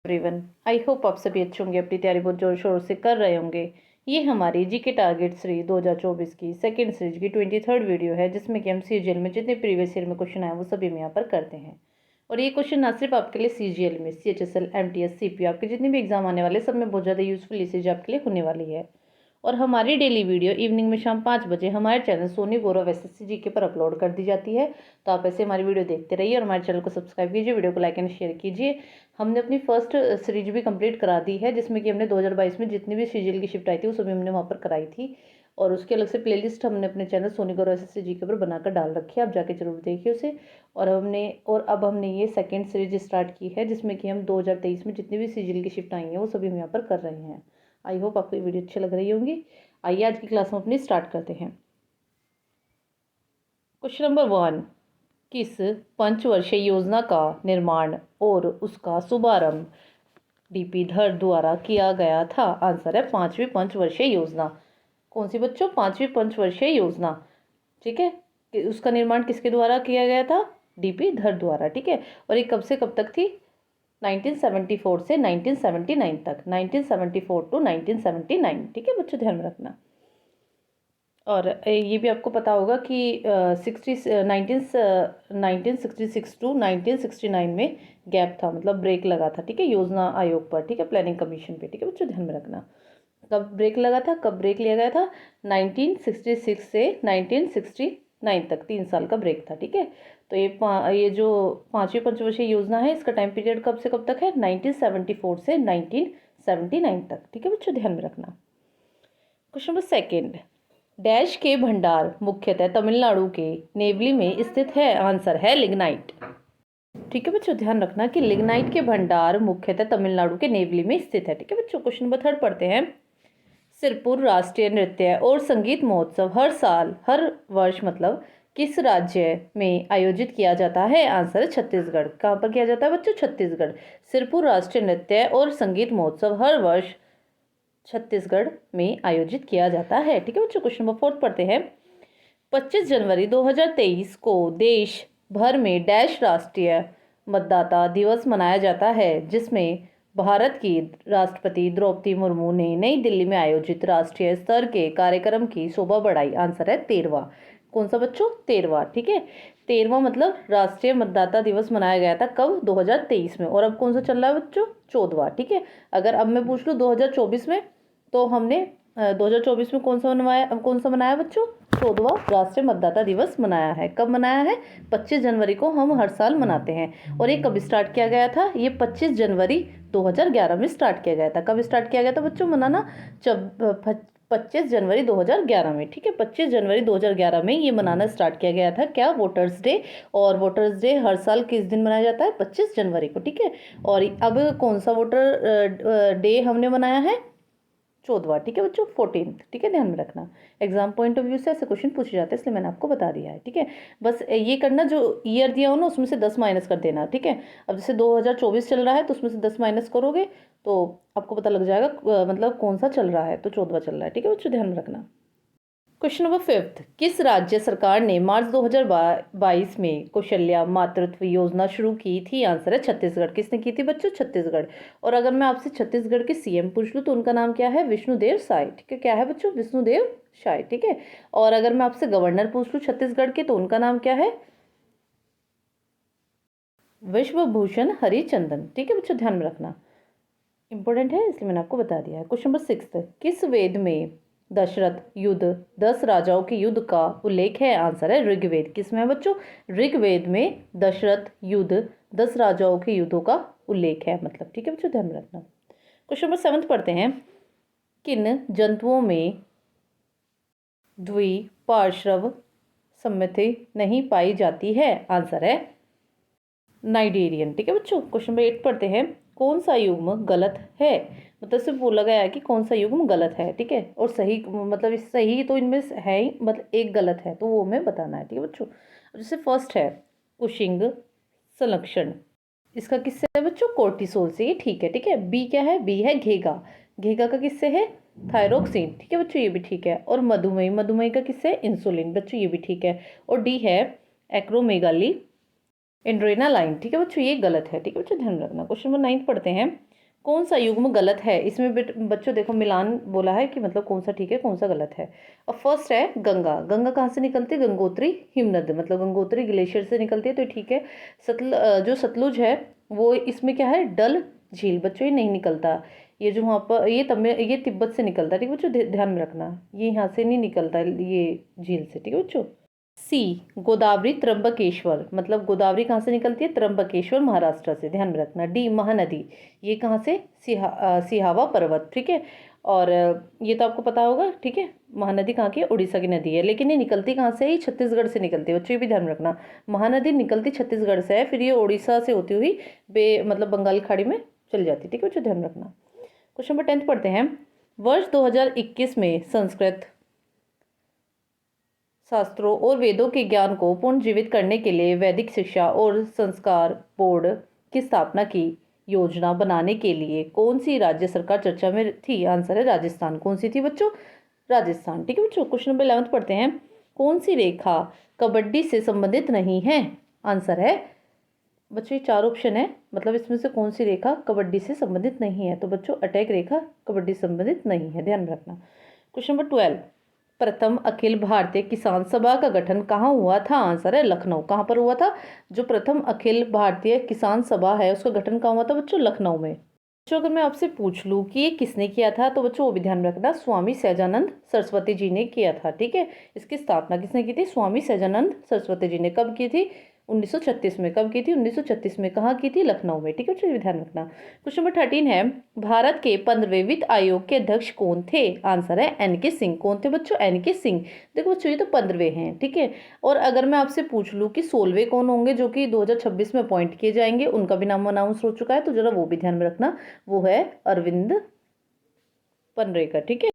Everyone, I hope आप सभी अच्छे होंगे, अपनी तैयारी बहुत जोर शोर से कर रहे होंगे। ये हमारी जीके टारगेट सीरीज 2024 की सेकंड सीरीज की 23rd वीडियो है, जिसमें कि हम सीजीएल में जितने प्रीवियस ईयर में क्वेश्चन आए वो सभी हम यहाँ पर करते हैं। और ये क्वेश्चन ना सिर्फ आपके लिए सीजीएल में, सीएचएसएल, एमटीएस, सीपीओ, आपके जितने भी एग्जाम आने वाले सब में बहुत ज़्यादा यूजफुल ये चीज़ आपके लिए होने वाली है। और हमारी डेली वीडियो इवनिंग में शाम 5 बजे हमारे चैनल सोनी गौरव एसएससी जीके पर अपलोड कर दी जाती है। तो आप ऐसे हमारी वीडियो देखते रहिए और हमारे चैनल को सब्सक्राइब कीजिए, वीडियो को लाइक एंड शेयर कीजिए। हमने अपनी फर्स्ट सीरीज भी कंप्लीट करा दी है, जिसमें कि हमने 2022 में जितनी भी सीजीएल की शिफ्ट आई थी वो सभी हमने वहाँ पर कराई थी। और उसके अलग से प्लेलिस्ट हमने अपने चैनल सोनी गौरव एसएससी जीके पर बनाकर डाल रखी है, आप जाके जरूर देखिए उसे। और अब हमने ये सेकेंड सीरीज स्टार्ट की है, जिसमें कि हम 2023 में जितनी भी सीजीएल की शिफ्ट आई हैं वो सभी हम यहाँ पर कर रहे हैं। आई होप आपको ये वीडियो अच्छी लग रही होंगी। आइए आज की क्लास में अपनी स्टार्ट करते हैं। क्वेश्चन नंबर 1, किस पंचवर्षीय योजना का निर्माण और उसका शुभारंभ डीपी धर द्वारा किया गया था? आंसर है 5वीं पंचवर्षीय योजना। कौन सी बच्चों? 5वीं पंचवर्षीय योजना। ठीक है, कि उसका निर्माण किसके द्वारा किया गया था? डीपी धर द्वारा। ठीक है, और ये कब से कब तक थी? 1974 से 1979 तक, 1974 टू 1979। ठीक है बच्चों, ध्यान में रखना। और ये भी आपको पता होगा कि 1966 टू 1969 में गैप था, मतलब ब्रेक लगा था। ठीक है, योजना आयोग पर, ठीक है, प्लानिंग कमीशन पे। ठीक है बच्चों, ध्यान में रखना। कब ब्रेक लगा था, कब ब्रेक लिया गया था? 1966 से 1969 तक 3 साल का ब्रेक था। ठीक है, तो ये जो 5वीं पंचवर्षीय योजना है, इसका टाइम पीरियड कब से कब तक है? 1974 से 1979 तक। ठीक है बच्चों, ध्यान में रखना। क्वेश्चन नंबर 2, डैश के भंडार मुख्यतः तमिलनाडु के नेवली में स्थित है? आंसर है लिग्नाइट। ठीक है बच्चों, ध्यान रखना कि लिग्नाइट के भंडार मुख्यतः तमिलनाडु के नेवली में स्थित है। ठीक है बच्चों, क्वेश्चन नंबर 3 पढ़ते हैं। सिरपुर राष्ट्रीय नृत्य और संगीत महोत्सव हर साल, हर वर्ष मतलब, किस राज्य में आयोजित किया जाता है? आंसर है छत्तीसगढ़। कहाँ पर किया जाता है बच्चों? छत्तीसगढ़। सिरपुर राष्ट्रीय नृत्य और संगीत महोत्सव हर वर्ष छत्तीसगढ़ में आयोजित किया जाता है। ठीक है बच्चों, क्वेश्चन नंबर 4 पढ़ते हैं। 25 जनवरी 2023 को देश भर में डैश राष्ट्रीय मतदाता दिवस मनाया जाता है, जिसमें भारत की राष्ट्रपति द्रौपदी मुर्मू ने नई दिल्ली में आयोजित राष्ट्रीय स्तर के कार्यक्रम की शोभा बढ़ाई। आंसर है 13वां। कौन सा बच्चों? 13वां। ठीक है, 13वां मतलब राष्ट्रीय मतदाता दिवस मनाया गया था कब? 2023 में। और अब कौन सा चल रहा है बच्चों? 14वां। ठीक है, अगर अब मैं पूछ लूँ 2024 में, तो हमने 2024 में कौन सा मनवाया, कौन सा मनाया बच्चों? 14वां राष्ट्रीय मतदाता दिवस मनाया है। कब मनाया है? 25 जनवरी को हम हर साल मनाते हैं। और ये कब स्टार्ट किया गया था? ये 25 जनवरी 2011 में स्टार्ट किया गया था। कब स्टार्ट किया गया था बच्चों मनाना? जब 25 जनवरी 2011 में। ठीक है, 25 जनवरी 2011 में ये मनाना स्टार्ट किया गया था। क्या? Voters day. और वोटर्स डे हर साल किस दिन मनाया जाता है? 25 जनवरी को। ठीक है, और अब कौन सा वोटर डे हमने मनाया है? 14वां। ठीक है बच्चों, 14th। ठीक है, ध्यान में रखना। एग्जाम पॉइंट ऑफ व्यू से ऐसे क्वेश्चन पूछे जाते हैं, इसलिए मैंने आपको बता दिया है। ठीक है, बस ये करना, जो ईयर दिया हो ना उसमें से 10 माइनस कर देना। ठीक है, अब जैसे 2024 चल रहा है तो उसमें से 10 माइनस करोगे तो आपको पता लग जाएगा मतलब कौन सा चल रहा है। तो 14वां चल रहा है। ठीक है बच्चों, ध्यान में रखना। क्वेश्चन नंबर 5, किस राज्य सरकार ने मार्च 2022 में कौशल्या मातृत्व योजना शुरू की थी? आंसर है छत्तीसगढ़। किसने की थी बच्चों? छत्तीसगढ़। और अगर मैं आपसे छत्तीसगढ़ के सीएम पूछ लूँ तो उनका नाम क्या है? विष्णुदेव साय। ठीक है, क्या है बच्चों? विष्णुदेव साय। ठीक है, और अगर मैं आपसे गवर्नर पूछ लूँ छत्तीसगढ़ के तो उनका नाम क्या है? विश्वभूषण हरिचंदन। ठीक है बच्चों, ध्यान में रखना, इंपॉर्टेंट है इसलिए मैंने आपको बता दिया है। क्वेश्चन नंबर 6, किस वेद में दशरथ युद्ध 10 राजाओं के युद्ध का उल्लेख है? आंसर है ऋग्वेद। किसमें है बच्चों? ऋग्वेद में दशरथ युद्ध 10 राजाओं के युद्धों का उल्लेख है, मतलब। ठीक है बच्चों, ध्यान में रखना। क्वेश्चन नंबर 7 पढ़ते हैं। किन जंतुओं में द्विपार्श्व सममिति नहीं पाई जाती है? आंसर है नाइडेरियन। ठीक है बच्चों, क्वेश्चन नंबर 8 पढ़ते हैं। कौन सा युग्म गलत है? मतलब सिर्फ बोला गया है कि कौन सा युग्म गलत है। ठीक है, और सही मतलब इस सही तो इनमें है ही, मतलब एक गलत है तो वो हमें बताना है। ठीक है बच्चों, जैसे फर्स्ट है कुशिंग संलक्षण, इसका किससे है बच्चों? कोर्टिसोल से। ये ठीक है। ठीक है, बी क्या है? बी है घेगा। घेगा का किससे है? थायरोक्सिन। ठीक है बच्चों, ये भी ठीक है। और मधुमेह, मधुमेह का किससे? इंसुलिन। बच्चों ये भी ठीक है। और डी है एक्रोमेगाली एंड्रेनालाइन। ठीक है बच्चों, ये गलत है। ठीक है बच्चों, ध्यान रखना। क्वेश्चन नंबर 9 पढ़ते हैं। कौन सा युग्म गलत है? इसमें बच्चों देखो मिलान बोला है कि मतलब कौन सा ठीक है कौन सा गलत है। और फर्स्ट है गंगा। गंगा कहाँ से निकलती है? गंगोत्री हिमनद, मतलब गंगोत्री ग्लेशियर से निकलती है, तो ठीक है। जो सतलुज है वो इसमें क्या है? डल झील। बच्चों ये नहीं निकलता, ये जो वहाँ पर ये तिब्बत से निकलता है, ठीक है बच्चों, ध्यान में रखना, ये यहाँ से नहीं निकलता ये झील से, ठीक है बच्चों। सी गोदावरी त्र्यंबकेश्वर, मतलब गोदावरी कहाँ से निकलती है? त्र्यंबकेश्वर महाराष्ट्र से, ध्यान में रखना। डी महानदी, ये कहाँ से? सिहावा पर्वत, ठीक है। और ये तो आपको पता होगा, ठीक है। महानदी कहाँ की है? उड़ीसा की नदी है, लेकिन ये निकलती कहाँ से है? ये छत्तीसगढ़ से निकलती है बच्चों, ये भी ध्यान में रखना। महानदी निकलती छत्तीसगढ़ से है, फिर ये उड़ीसा से होती हुई मतलब बंगाल खाड़ी में चली जाती है, ठीक है बच्चों, ध्यान में रखना। क्वेश्चन नंबर 10 पढ़ते हैं। वर्ष 2021 में संस्कृत शास्त्रों और वेदों के ज्ञान को पुनर्जीवित करने के लिए वैदिक शिक्षा और संस्कार बोर्ड की स्थापना की योजना बनाने के लिए कौन सी राज्य सरकार चर्चा में थी? आंसर है राजस्थान। कौन सी थी बच्चों? राजस्थान, ठीक है बच्चों। क्वेश्चन नंबर 11 पढ़ते हैं। कौन सी रेखा कबड्डी से संबंधित नहीं है? आंसर है बच्चों, ये 4 ऑप्शन है, मतलब इसमें से कौन सी रेखा कबड्डी से संबंधित नहीं है? तो बच्चों अटैक रेखा कबड्डी से संबंधित नहीं है, ध्यान में रखना। क्वेश्चन नंबर 12, प्रथम अखिल भारतीय किसान सभा का गठन कहाँ हुआ था? आंसर है लखनऊ। कहाँ पर हुआ था? जो प्रथम अखिल भारतीय किसान सभा है उसका गठन कहाँ हुआ था बच्चों? लखनऊ में। बच्चों अगर मैं आपसे पूछ लूँ कि ये किसने किया था, तो बच्चों वो भी ध्यान में रखना, स्वामी सहजानंद सरस्वती जी ने किया था, ठीक है। इसकी स्थापना किसने की थी? स्वामी सहजानंद सरस्वती जी ने। कब की थी? 1936 में। कब की थी? 1936 में। कहाँ की थी? लखनऊ में, ठीक है बच्चों, ध्यान रखना। क्वेश्चन नंबर 13 है, भारत के 15वें वित्त आयोग के अध्यक्ष कौन थे? आंसर है एन.के. सिंह। कौन थे बच्चों? एन.के. सिंह। देखो बच्चों ये तो 15वें हैं, ठीक है। और अगर मैं आपसे पूछ लूँ कि 16वें कौन होंगे जो कि 2026 में अपॉइंट किए जाएंगे, उनका भी नाम अनाउंस हो चुका है, तो जरा वो भी ध्यान में रखना, वो है अरविंद पनरेकर, ठीक है।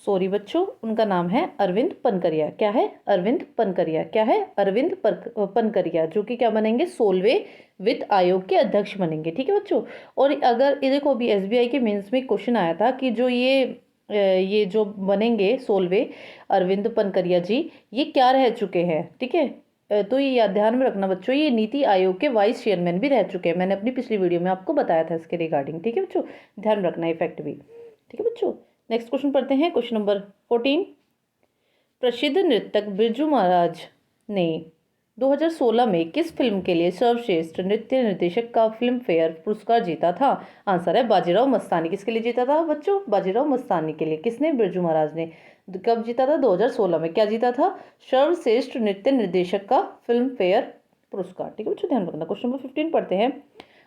सॉरी बच्चों, उनका नाम है अरविंद पनकरिया। क्या है? अरविंद पनकरिया। क्या है? अरविंद पनकरिया, जो कि क्या बनेंगे? 16वें वित्त आयोग के अध्यक्ष बनेंगे, ठीक है बच्चों। और अगर ये देखो अभी एसबीआई के मेंस में क्वेश्चन आया था कि जो ये जो बनेंगे 16वें अरविंद पनकरिया जी, ये क्या रह चुके हैं, ठीक है। तो ये याद ध्यान में रखना बच्चों, ये नीति आयोग के वाइस चेयरमैन भी रह चुके हैं। मैंने अपनी पिछली वीडियो में आपको बताया था इसके रिगार्डिंग, ठीक है बच्चों, ध्यान में रखना इफेक्ट भी, ठीक है बच्चों। नेक्स्ट क्वेश्चन पढ़ते हैं, क्वेश्चन नंबर 14। प्रसिद्ध नृत्यक बिरजू महाराज ने 2016 में किस फिल्म के लिए सर्वश्रेष्ठ नृत्य निर्देशक का फिल्म फेयर पुरस्कार जीता था? आंसर है बाजीराव मस्तानी। किसके लिए जीता था बच्चों? बाजीराव मस्तानी के लिए। किसने? बिरजू महाराज ने। कब जीता था? 2016 में। क्या जीता था? सर्वश्रेष्ठ नृत्य निर्देशक का फिल्म फेयर पुरस्कार, ठीक है बच्चों, ध्यान रखना। क्वेश्चन नंबर 15 पढ़ते हैं।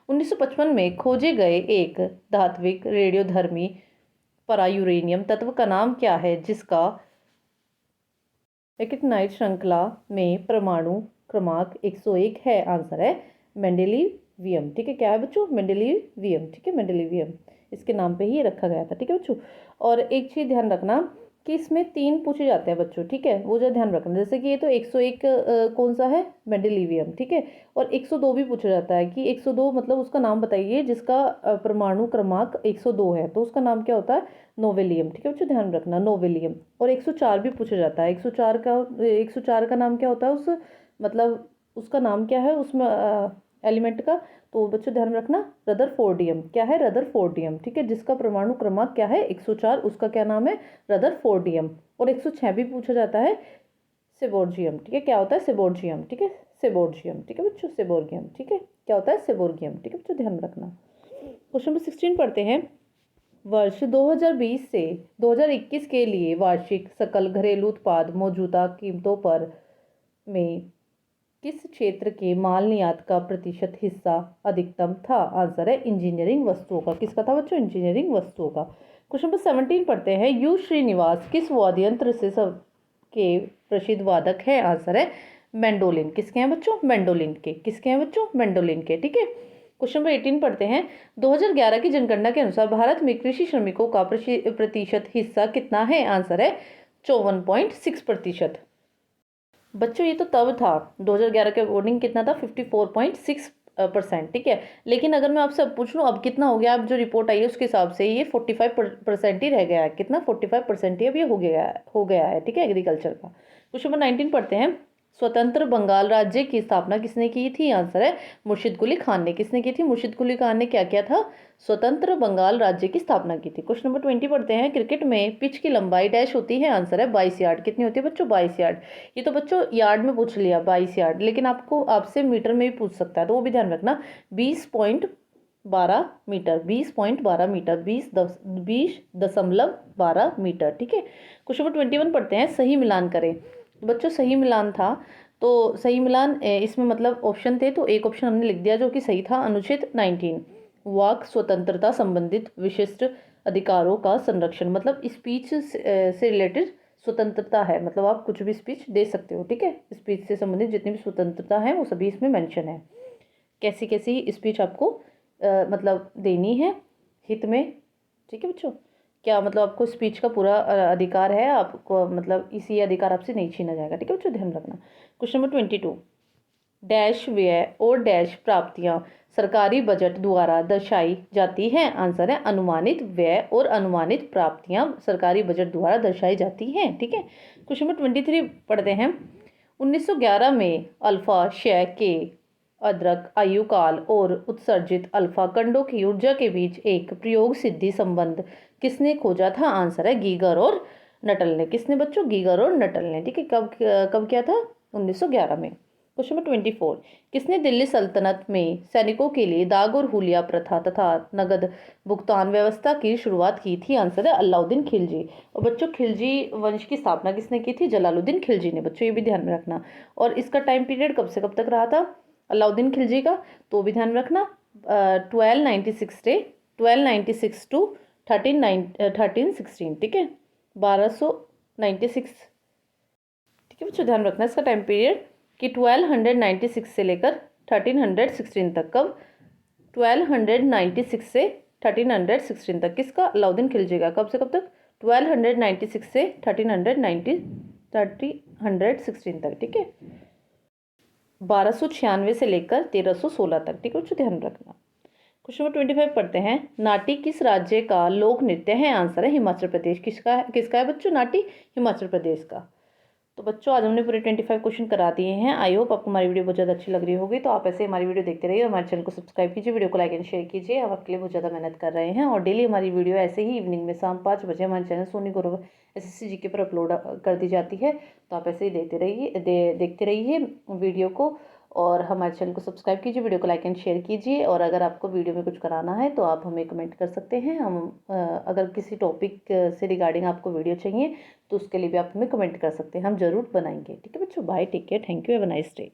1955 में खोजे गए एक धात्विक रेडियोधर्मी परायूरेनियम तत्व का नाम क्या है जिसका एक्टिनाइड श्रृंखला में परमाणु क्रमांक 101 है? आंसर है मेंडेलिवियम, ठीक है। क्या है बच्चों? मेंडेलिवियम, ठीक है, मेंडेलिवियम इसके नाम पे ही रखा गया था, ठीक है बच्चों। और एक चीज़ ध्यान रखना कि इसमें 3 पूछे जाते हैं बच्चों, ठीक है, वो जो ध्यान रखना, जैसे कि ये तो 101 कौन सा है? मेंडेलिवियम, ठीक है। और 102 भी पूछा जाता है कि 102 मतलब उसका नाम बताइए जिसका परमाणु क्रमांक 102 है, तो उसका नाम क्या होता है? नोवेलियम, ठीक है बच्चों, ध्यान रखना, नोवेलियम। और 104 भी पूछा जाता है। 104 का नाम क्या होता है? उस मतलब उसका नाम क्या है उसमें एलिमेंट का? तो बच्चों ध्यान में रखना, रदरफोर्डियम। क्या है? रदरफोर्डियम, ठीक है, जिसका परमाणु क्रमांक क्या है? 104, उसका क्या नाम है? रदरफोर्डियम। और 106 भी पूछा जाता है, सेबोर्जियम, ठीक है। क्या होता है? सेबोर्जियम, ठीक है, सेबोर्जियम, ठीक है बच्चों, सेबोर्गियम, ठीक है। क्या होता है? सेबोर्गियम, ठीक है बच्चों, ध्यान रखना। क्वेश्चन नंबर 16 पढ़ते हैं। वर्ष 2020 से 2021 के लिए वार्षिक सकल घरेलू उत्पाद मौजूदा कीमतों पर में किस क्षेत्र के माल निर्यात का प्रतिशत हिस्सा अधिकतम था? आंसर है इंजीनियरिंग वस्तुओं का। किसका था बच्चों? इंजीनियरिंग वस्तुओं का। क्वेश्चन नंबर 17 पढ़ते हैं। यू श्रीनिवास किस वाद्य यंत्र से सब के प्रसिद्ध वादक है? आंसर है मैंडोलिन। किसके हैं बच्चों? मैंडोलिन के। किसके हैं बच्चों? मैंडोलिन के, ठीक है। क्वेश्चन नंबर 18 पढ़ते हैं। 2011 की जनगणना के अनुसार भारत में कृषि श्रमिकों का प्रतिशत हिस्सा कितना है? आंसर है 54.6%। बच्चों ये तो तब था, 2011 के अकॉर्डिंग कितना था? 54.6%, ठीक है। लेकिन अगर मैं आपसे अब पूछ लूँ अब कितना हो गया, अब जो रिपोर्ट आई है उसके हिसाब से ये 45% ही रह गया है। कितना? 45% ही अब ये हो गया है, ठीक है, एग्रीकल्चर का। क्वेश्चन नंबर 19 पढ़ते हैं। स्वतंत्र बंगाल राज्य की स्थापना किसने की थी? आंसर है मुर्शिद कुली खान ने। किसने की थी? मुर्शिद कुली खान ने क्या किया था? स्वतंत्र बंगाल राज्य की स्थापना की थी। क्वेश्चन नंबर 20 पढ़ते हैं। क्रिकेट में पिच की लंबाई डैश होती है? आंसर है 22 यार्ड। कितनी होती है बच्चों? 22 यार्ड। ये तो बच्चों यार्ड में पूछ लिया 22 यार्ड, लेकिन आपको आपसे मीटर में भी पूछ सकता है, तो वो भी ध्यान रखना। 20.12 मीटर, 20.12 मीटर, 20.12 मीटर। ठीक है। क्वेश्चन नंबर 21 पढ़ते हैं। सही मिलान करें। तो बच्चों सही मिलान था, तो सही मिलान इसमें मतलब ऑप्शन थे, तो एक ऑप्शन हमने लिख दिया जो कि सही था। अनुच्छेद 19 वाक स्वतंत्रता संबंधित विशिष्ट अधिकारों का संरक्षण, मतलब स्पीच से रिलेटेड स्वतंत्रता है, मतलब आप कुछ भी स्पीच दे सकते हो। ठीक है। स्पीच से संबंधित जितनी भी स्वतंत्रता है वो सभी इसमें मेंशन है। कैसी कैसी स्पीच आपको मतलब देनी है हित में। ठीक है बच्चों, क्या मतलब आपको स्पीच का पूरा अधिकार है, आपको मतलब इसी अधिकार आपसे नहीं छीना जाएगा। ठीक है बच्चों, ध्यान रखना। Question number 22। डैश व्यय और डैश प्राप्तियां सरकारी बजट द्वारा दर्शाई जाती हैं? आंसर है अनुमानित व्यय और अनुमानित प्राप्तियां सरकारी बजट द्वारा दर्शाई जाती हैं। ठीक है। क्वेश्चन नंबर 23 पढ़ते हैं। 1911 में अल्फा क्षय के अद्रक आयुकाल और उत्सर्जित अल्फा कंडों की ऊर्जा के बीच एक प्रयोग सिद्धि संबंध किसने खोजा था? आंसर है गीगर और नटल ने। किसने बच्चों? गीगर और नटल ने। ठीक है। कब कब किया था? 1911 में। Question number 24। किसने दिल्ली सल्तनत में सैनिकों के लिए दाग और हुलिया प्रथा तथा नगद भुगतान व्यवस्था की शुरुआत की थी? आंसर है अलाउद्दीन खिलजी। और बच्चों खिलजी वंश की स्थापना किसने की थी? जलालुद्दीन खिलजी ने। बच्चों ये भी ध्यान में रखना। और इसका टाइम पीरियड कब से कब तक रहा था अलाउद्दीन खिलजी का? तो भी ध्यान में रखना। 1296 से 1296 टू 1316। ठीक है। 1296। ठीक है बच्चों, ध्यान रखना इसका टाइम पीरियड कि 1296 से लेकर 1316 तक। कब? 1296 से 1316 तक। किसका? अलाउद्दीन खिलजी का। कब से कब तक? 1296 से 1316 तक। ठीक है। 1296 से लेकर 1316 तक। ठीक है बच्चों, ध्यान रखना। क्वेश्चन नंबर 25 पढ़ते हैं। नाटी किस राज्य का लोक नृत्य है? आंसर है हिमाचल प्रदेश। किसका है बच्चों नाटी? हिमाचल प्रदेश का। तो बच्चों आज हमने पूरे 25 क्वेश्चन करा दिए हैं। आई होप आपको हमारी वीडियो बहुत ज़्यादा अच्छी लग रही होगी। तो आप ऐसे हमारी वीडियो देखते रहिए, हमारे चैनल को सब्सक्राइब कीजिए, वीडियो को लाइक एंड शेयर कीजिए। हम आपके लिए बहुत ज़्यादा मेहनत कर रहे हैं और डेली हमारी वीडियो ऐसे ही इवनिंग में शाम 5 बजे हमारे चैनल सोनी गौरव SSC GK पर अपलोड कर दी जाती है। तो आप ऐसे ही देखते रहिए वीडियो को, और हमारे चैनल को सब्सक्राइब कीजिए, वीडियो को लाइक एंड शेयर कीजिए। और अगर आपको वीडियो में कुछ कराना है तो आप हमें कमेंट कर सकते हैं। हम अगर किसी टॉपिक से रिगार्डिंग आपको वीडियो चाहिए तो उसके लिए भी आप हमें कमेंट कर सकते हैं, हम जरूर बनाएंगे। ठीक है बच्चों, bye, take care, thank you, have a nice day.